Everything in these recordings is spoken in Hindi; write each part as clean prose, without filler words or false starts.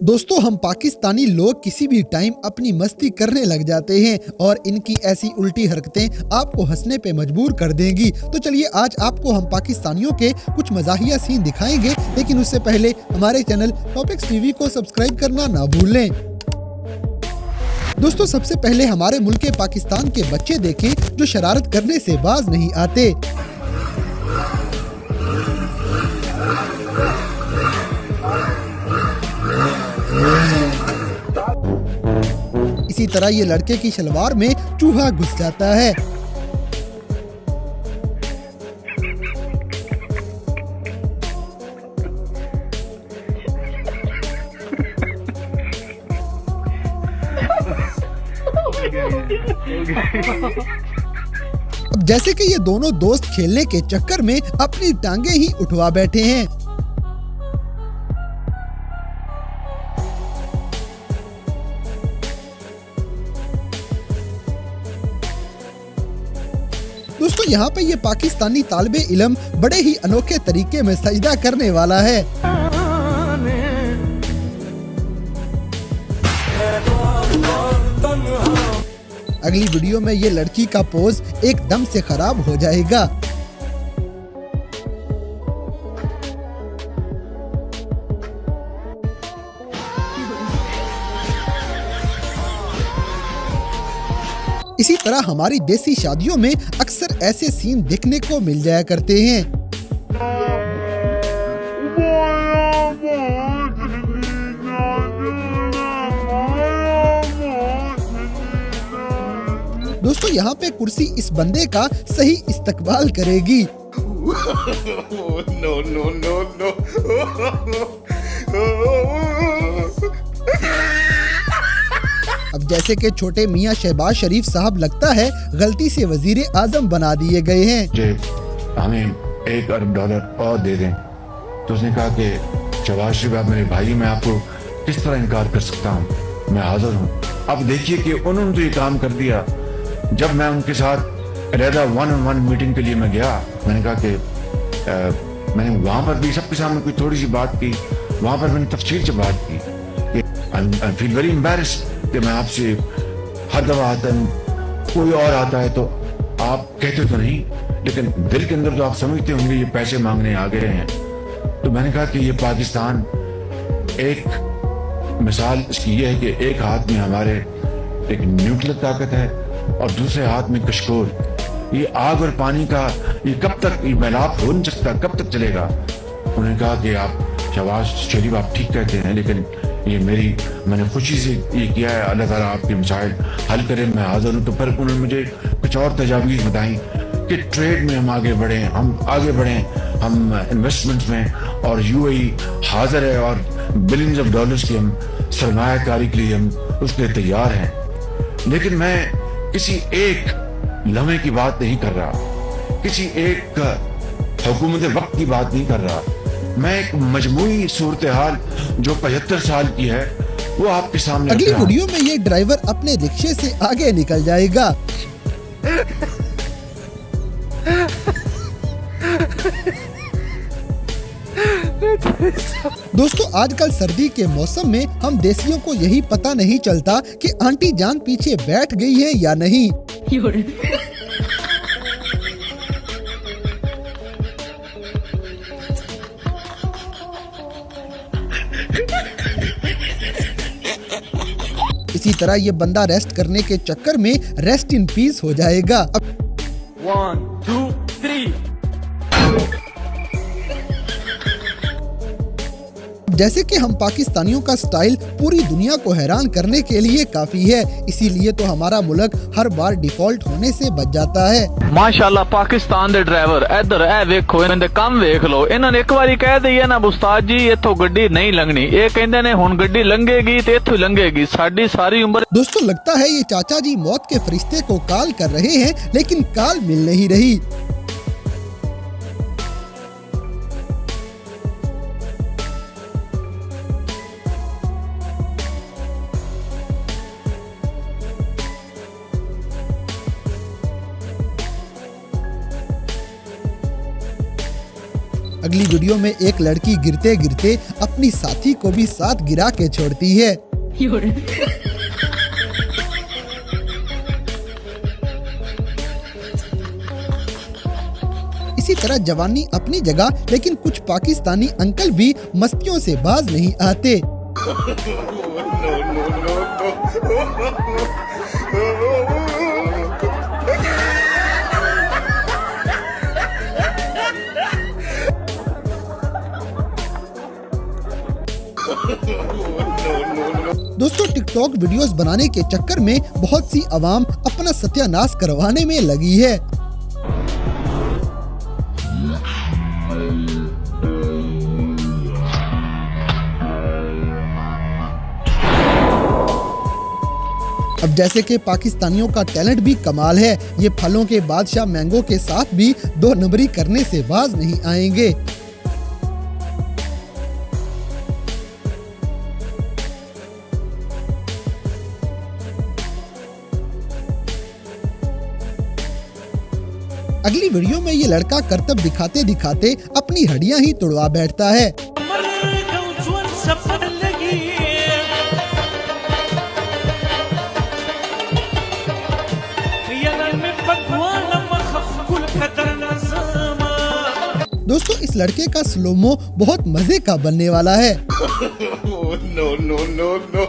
दोस्तों हम पाकिस्तानी लोग किसी भी टाइम अपनी मस्ती करने लग जाते हैं और इनकी ऐसी उल्टी हरकतें आपको हंसने पे मजबूर कर देंगी। तो चलिए आज आपको हम पाकिस्तानियों के कुछ मजाहिया सीन दिखाएंगे, लेकिन उससे पहले हमारे चैनल टॉपिक्स टीवी को सब्सक्राइब करना ना भूलें। दोस्तों सबसे पहले हमारे मुल्क के पाकिस्तान के बच्चे देखें जो शरारत करने से बाज नहीं आते। इसी तरह ये लड़के की शलवार में चूहा घुस जाता है। अब जैसे कि ये दोनों दोस्त खेलने के चक्कर में अपनी टांगे ही उठवा बैठे हैं। दोस्तों यहाँ पे ये पाकिस्तानी तालिबे इल्म बड़े ही अनोखे तरीके में सजदा करने वाला है। अगली वीडियो में ये लड़की का पोज एकदम से खराब हो जाएगा। इसी तरह हमारी देसी शादियों में अक्सर ऐसे सीन देखने को मिल जाया करते हैं। दोस्तों यहाँ पे कुर्सी इस बंदे का सही इस्तकबाल करेगी। No, no, no, no. अब जैसे कि छोटे मियाँ शहबाज शरीफ साहब लगता है गलती से वजीर आजम बना दिए गए हैं। हमें $1 अरब और दे दें। तो उसने कहा कि शहबाज शरीफ आप मेरे भाई, मैं आपको किस तरह इनकार कर सकता हूँ, मैं हाजिर हूँ। अब देखिए कि उन्होंने तो ये काम कर दिया। जब मैं उनके साथ अलहदा 1-on-1 मीटिंग के लिए मैं गया, मैंने कहा कि मैंने वहाँ पर भी सबके सामने कोई थोड़ी सी बात की, वहाँ पर मैंने तफसील से बात की कि आई फील वेरी एम्बैरेस्ड कि मैं आपसे हर दफा आता हूँ, कोई और आता है तो आप कहते तो नहीं, लेकिन दिल के अंदर तो आप समझते होंगे ये पैसे मांगने आ गए हैं। तो मैंने कहा कि ये पाकिस्तान एक मिसाल इसकी ये है कि एक हाथ में हमारे एक न्यूक्लियर ताकत है और दूसरे हाथ में कशकोल। ये आग और पानी का ये कब तक ये मिलाप हो नहीं सकता, कब तक चलेगा। उन्होंने कहा कि आप शहबाज शरीफ आप ठीक कहते हैं, लेकिन ये मैंने खुशी से ये किया है, अल्लाह ताला आपके मसाइल हल करे, मैं हाजिर हूँ। तो फिर उन्होंने मुझे कुछ और तजावीज़ बताई कि ट्रेड में हम आगे बढ़ें, हम इन्वेस्टमेंट्स में, और यूएई हाजिर है और बिलियंस ऑफ डॉलर्स की हम सरमायाकारी के लिए हम उसके लिए तैयार हैं। लेकिन मैं किसी एक लम्हे की बात नहीं कर रहा, किसी एक हुकूमत वक्त की बात नहीं कर रहा। मैं एक मजमूई सूरत हाल जो 75 साल की है वो आपके सामने। अगली वीडियो में ये ड्राइवर अपने रिक्शे से आगे निकल जाएगा। दोस्तों आजकल सर्दी के मौसम में हम देसियों को यही पता नहीं चलता कि आंटी जान पीछे बैठ गई है या नहीं। इसी तरह ये बंदा रेस्ट करने के चक्कर में रेस्ट इन पीस हो जाएगा। 1, 2, 3. जैसे कि हम पाकिस्तानियों का स्टाइल पूरी दुनिया को हैरान करने के लिए काफी है, इसीलिए तो हमारा मुल्क हर बार डिफॉल्ट होने से बच जाता है। माशाल्लाह पाकिस्तान दे ड्राइवर इधर ए देखो, इन्हां दे काम देख लो। इन्होंने एक बारी कह दी है ना उस्ताद जी इथों गड्डी नहीं लंघनी, ये कहंदे ने हुण गड्डी लंघेगी ते इथों लंघेगी, साडी सारी उम्र। दोस्तों लगता है ये चाचा जी मौत के फरिश्ते को कॉल कर रहे हैं, लेकिन कॉल मिल नहीं रही। अगली वीडियो में एक लड़की गिरते गिरते अपनी साथी को भी साथ गिरा के छोड़ती है। इसी तरह जवानी अपनी जगह, लेकिन कुछ पाकिस्तानी अंकल भी मस्तियों से बाज नहीं आते। दोस्तों, टिकटॉक वीडियोस बनाने के चक्कर में बहुत सी आवाम अपना सत्यानाश करवाने में लगी है। अब जैसे कि पाकिस्तानियों का टैलेंट भी कमाल है, ये फलों के बादशाह मैंगो के साथ भी 2 नंबरी करने से बाज नहीं आएंगे। अगली वीडियो में ये लड़का करतब दिखाते दिखाते अपनी हड्डियां ही तुड़वा बैठता है। दोस्तों, इस लड़के का स्लोमो बहुत मजे का बनने वाला है। No, no, no, no.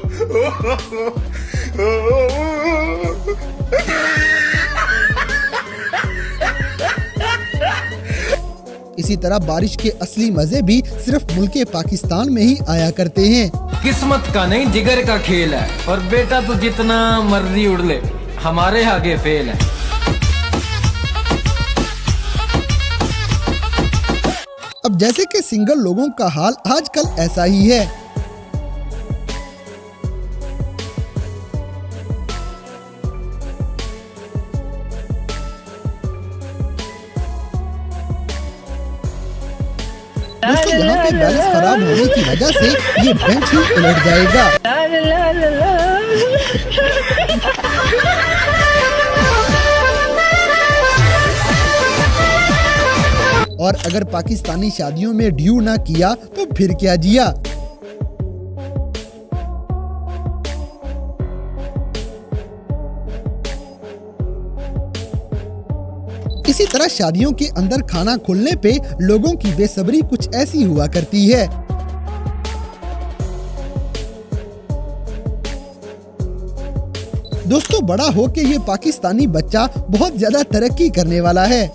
इसी तरह बारिश के असली मजे भी सिर्फ मुल्के पाकिस्तान में ही आया करते हैं। किस्मत का नहीं जिगर का खेल है, और बेटा तो जितना मर्जी उड़ ले, हमारे आगे फेल है। अब जैसे कि सिंगल लोगों का हाल आजकल ऐसा ही है। दोस्तों, यहाँ पे बैलेंस खराब होने की वजह से ये बेंच ही उलट जाएगा। और अगर पाकिस्तानी शादियों में ड्यू ना किया तो फिर क्या जिया। इसी तरह शादियों के अंदर खाना खुलने पे लोगों की बेसब्री कुछ ऐसी हुआ करती है। दोस्तों, बड़ा होके ये पाकिस्तानी बच्चा बहुत ज्यादा तरक्की करने वाला है।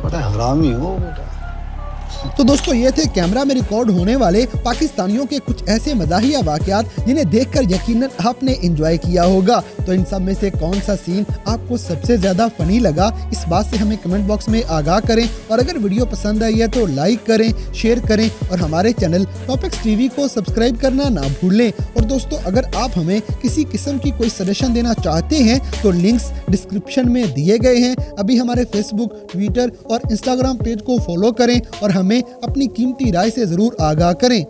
बड़ा हरामी हो बेटा। तो दोस्तों, ये थे कैमरा में रिकॉर्ड होने वाले पाकिस्तानियों के कुछ ऐसे मज़ाहिया वाक़यात जिन्हें देखकर यकीनन आपने एंजॉय किया होगा। तो इन सब में से कौन सा सीन आपको सबसे ज़्यादा फ़नी लगा, इस बात से हमें कमेंट बॉक्स में आगाह करें। और अगर वीडियो पसंद आई है तो लाइक करें, शेयर करें और हमारे चैनल टॉपिक्स टीवी को सब्सक्राइब करना ना भूलें। और दोस्तों, अगर आप हमें किसी किस्म की कोई सजेशन देना चाहते हैं तो लिंक्स डिस्क्रिप्शन में दिए गए हैं। अभी हमारे फेसबुक, ट्विटर और इंस्टाग्राम पेज को फॉलो करें और हमें अपनी कीमती राय से ज़रूर आगाह करें।